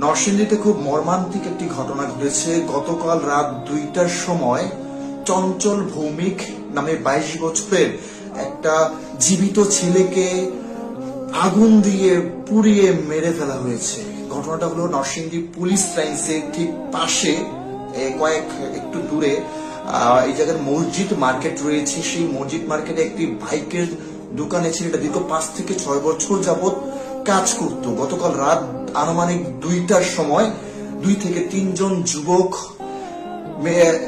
নরসিংদীতে খুব মর্মান্তিক একটি ঘটনা ঘটেছে। গতকাল রাত 2টার সময় চঞ্চল ভৌমিক নামে 22 বছরের একটা জীবিত ছেলেকে আগুন দিয়ে পুড়িয়ে মেরে ফেলা হয়েছে। ঘটনাটা হলো নরসিংদী পুলিশ লাইন্সের ঠিক পাশে একটু দূরে এই জায়গার মসজিদ মার্কেট রয়েছে। সেই মসজিদ মার্কেটে একটি বাইকের দোকানে ছেলেটা দীর্ঘ 5 থেকে 6 বছর যাবত কাজ করত। গতকাল রাত আনুমানিক 2টার সময় 2 থেকে 3 জন যুবক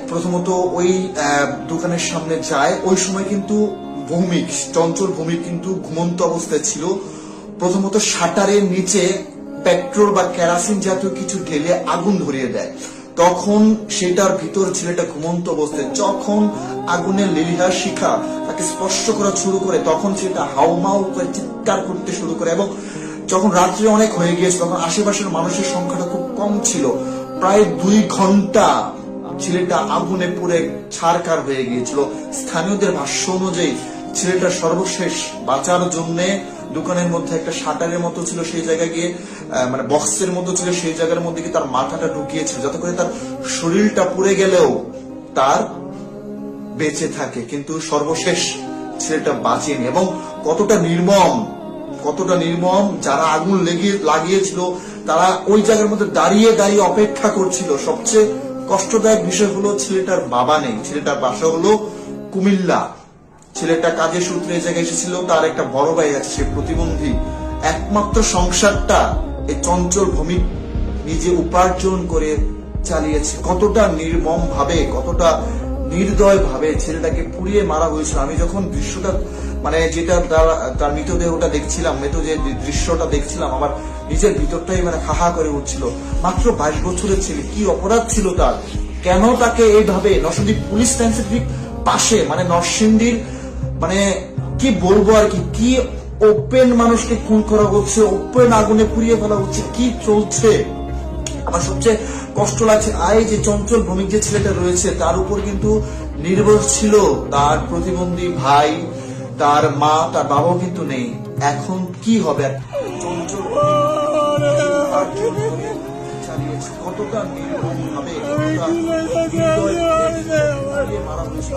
প্রথমত ওই দোকানের সামনে যায়। ওই সময় কিন্তু চঞ্চল ভৌমিক কিন্তু ঘুমন্ত অবস্থায় ছিল। প্রথমত শাটারের নিচে পেট্রোল বা কেরাসিন জাতীয় কিছু ঢেলে আগুন ধরিয়ে দেয়। তখন সেটার ভিতর ছেলেটা ঘুমন্ত অবস্থায়, যখন আগুনের লেলিহার শিখা তাকে স্পর্শ করা শুরু করে তখন সেটা হাউমাউ করে চিৎকার করতে শুরু করে। এবং যখন রাত্রি অনেক হয়ে গিয়েছে তখন আশেপাশের মানুষের সংখ্যাটা খুব কম ছিল। প্রায় 2 ঘন্টা ছেলেটা আগুনে পুড়ে ছারখার হয়ে গিয়েছিল। স্থানীয়দের ভাষ্য অনুযায়ী ছেলেটা সর্বশেষ বাঁচার জন্য দোকানের মধ্যে একটা শাটারের মতো ছিল, সেই জায়গায় গিয়ে মানে বক্সের মতো ছিল, সেই জায়গার মধ্যে গিয়ে তার মাথাটা ঢুকিয়েছিল যাতে করে তার শরীরটা পুড়ে গেলেও তার বেঁচে থাকে। কিন্তু সর্বশেষ ছেলেটা বাঁচেনি। এবং কতটা নির্মম যারা আগুন লাগিয়েছিল তারা ওই জায়গার মধ্যে দাঁড়িয়ে দাঁড়িয়ে অপেক্ষা করছিল। সবচেয়ে কষ্টদায়ক বিষয় হলো ছেলেটার বাবা নেই। ছেলেটার বাসা হলো কুমিল্লা। ছেলেটা কাজের সূত্রে এই জায়গায় এসেছিল। তার একটা বড় ভাই আছে, সে প্রতিবন্ধী। একমাত্র সংসারটা এই চঞ্চল ভৌমিক নিজে উপার্জন করে চালিয়েছে। কতটা নির্মম ভাবে, কতটা নির্দয় ভাবে ছেলেটাকে পুড়িয়ে মারা হয়েছিল। আমি যখন দৃশ্যটা মানে যেটা তার মৃতদেহটা দেখছিলাম, যে দৃশ্যটা দেখছিলাম, আমার নিজের ভিতরটাই মানে হাহা করে উঠছিল। মাত্র 22 বছরের ছেলে, কি অপরাধ ছিল তার? কেন তাকে এইভাবে নরসিংদী পুলিশ লাইন্সের ঠিক পাশে মানে নরসিংদীর মানে কি বলবো আর কি ওপেন মানুষকে খুন করা হচ্ছে, ওপেন আগুনে পুড়িয়ে ফেলা হচ্ছে, কি চলছে? আমার সবচেয়ে কষ্ট লাগছে যে চঞ্চল ভৌমিক যে ছেলেটা রয়েছে তার উপর কিন্তু নির্ভর ছিল তার প্রতিবন্ধী ভাই, তার মা, তার বাবাও কিন্তু নেই। এখন কি হবে? চঞ্চল কতটা নির্মম ভাবে, মারা হয়েছিল।